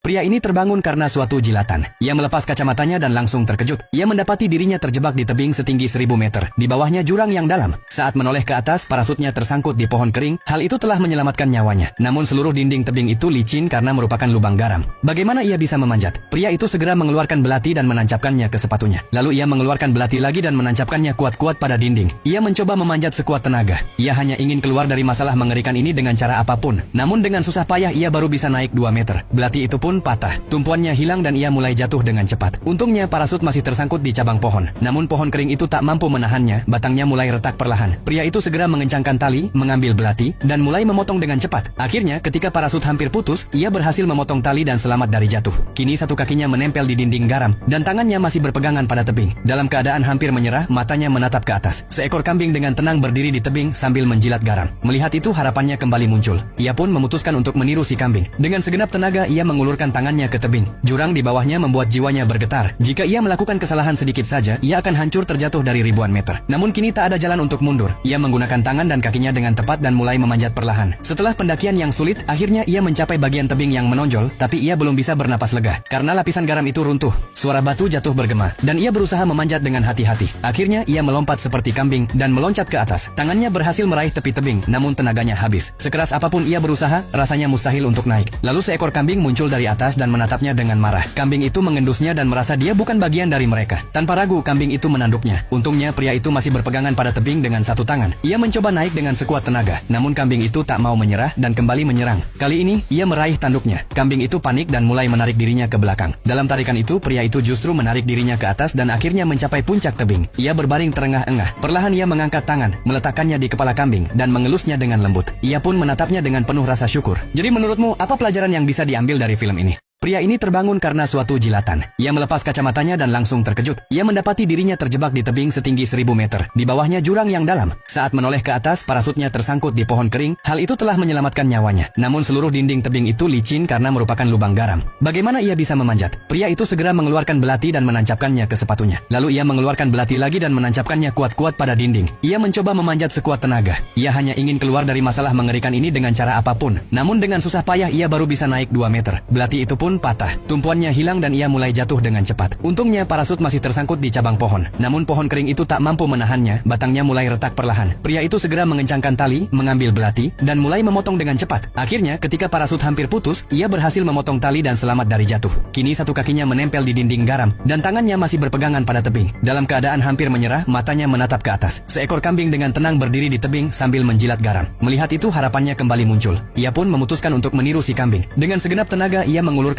Pria ini terbangun karena suatu jilatan. Ia melepas kacamatanya dan langsung terkejut. Ia mendapati dirinya terjebak di tebing setinggi 1000 meter. Di bawahnya jurang yang dalam. Saat menoleh ke atas, parasutnya tersangkut di pohon kering. Hal itu telah menyelamatkan nyawanya. Namun seluruh dinding tebing itu licin karena merupakan lubang garam. Bagaimana ia bisa memanjat? Pria itu segera mengeluarkan belati dan menancapkannya ke sepatunya. Lalu ia mengeluarkan belati lagi dan menancapkannya kuat-kuat pada dinding. Ia mencoba memanjat sekuat tenaga. Ia hanya ingin keluar dari masalah mengerikan ini dengan cara apapun. Namun dengan susah payah ia baru bisa naik 2 meter. Belati itu pun patah. Tumpuannya hilang dan ia mulai jatuh dengan cepat. Untungnya parasut masih tersangkut di cabang pohon. Namun pohon kering itu tak mampu menahannya. Batangnya mulai retak perlahan. Pria itu segera mengencangkan tali, mengambil belati, dan mulai memotong dengan cepat. Akhirnya ketika parasut hampir putus, ia berhasil memotong tali dan selamat dari jatuh. Kini satu kakinya menempel di dinding garam dan tangannya masih berpegangan pada tebing. Dalam keadaan hampir menyerah, matanya menatap ke atas. Seekor kambing dengan tenang berdiri di tebing sambil menjilat garam. Melihat itu harapannya kembali muncul. Ia pun memutuskan untuk meniru si kambing. Dengan segenap tenaga ia mengulurkan tangannya ke tebing. Jurang di bawahnya membuat jiwanya bergetar. Jika ia melakukan kesalahan sedikit saja, ia akan hancur terjatuh dari ribuan meter. Namun kini tak ada jalan untuk mundur. Ia menggunakan tangan dan kakinya dengan tepat dan mulai memanjat perlahan. Setelah pendakian yang sulit, akhirnya ia mencapai bagian tebing yang menonjol, tapi ia belum bisa bernapas lega. Karena lapisan garam itu runtuh, suara batu jatuh bergema, dan ia berusaha memanjat dengan hati-hati. Akhirnya ia melompat seperti kambing dan meloncat ke atas. Tangannya berhasil meraih tepi tebing, namun tenaganya habis. Sekeras apapun ia berusaha, rasanya mustahil untuk naik. Lalu seekor kambing muncul dari atas dan menatapnya dengan marah. Kambing itu mengendusnya dan merasa dia bukan bagian dari mereka. Tanpa ragu, kambing itu menanduknya. Untungnya pria itu masih berpegangan pada tebing dengan satu tangan. Ia mencoba naik dengan sekuat tenaga, namun kambing itu tak mau menyerah dan kembali menyerang. Kali ini, ia meraih tanduknya. Kambing itu panik dan mulai menarik dirinya ke belakang. Dalam tarikan itu, pria itu justru menarik dirinya ke atas dan akhirnya mencapai puncak tebing. Ia berbaring terengah-engah. Perlahan ia mengangkat tangan, meletakkannya di kepala kambing, dan mengelusnya dengan lembut. Ia pun menatapnya dengan penuh rasa syukur. Jadi menurutmu, apa pelajaran yang bisa diambil dari film ini? Pria ini terbangun karena suatu jilatan. Ia melepas kacamatanya dan langsung terkejut. Ia mendapati dirinya terjebak di tebing setinggi 1000 meter. Di bawahnya jurang yang dalam. Saat menoleh ke atas, parasutnya tersangkut di pohon kering. Hal itu telah menyelamatkan nyawanya. Namun seluruh dinding tebing itu licin karena merupakan lubang garam. Bagaimana ia bisa memanjat? Pria itu segera mengeluarkan belati dan menancapkannya ke sepatunya. Lalu ia mengeluarkan belati lagi dan menancapkannya kuat-kuat pada dinding. Ia mencoba memanjat sekuat tenaga. Ia hanya ingin keluar dari masalah mengerikan ini dengan cara apapun. Namun dengan susah payah ia baru bisa naik 2 meter. Belati itu pun patah. Tumpuannya hilang dan ia mulai jatuh dengan cepat. Untungnya parasut masih tersangkut di cabang pohon. Namun pohon kering itu tak mampu menahannya. Batangnya mulai retak perlahan. Pria itu segera mengencangkan tali, mengambil belati, dan mulai memotong dengan cepat. Akhirnya ketika parasut hampir putus, ia berhasil memotong tali dan selamat dari jatuh. Kini satu kakinya menempel di dinding garam dan tangannya masih berpegangan pada tebing. Dalam keadaan hampir menyerah, matanya menatap ke atas. Seekor kambing dengan tenang berdiri di tebing sambil menjilat garam. Melihat itu harapannya kembali muncul. Ia pun memutuskan untuk meniru si kambing. Dengan segenap tenaga ia mengulurkan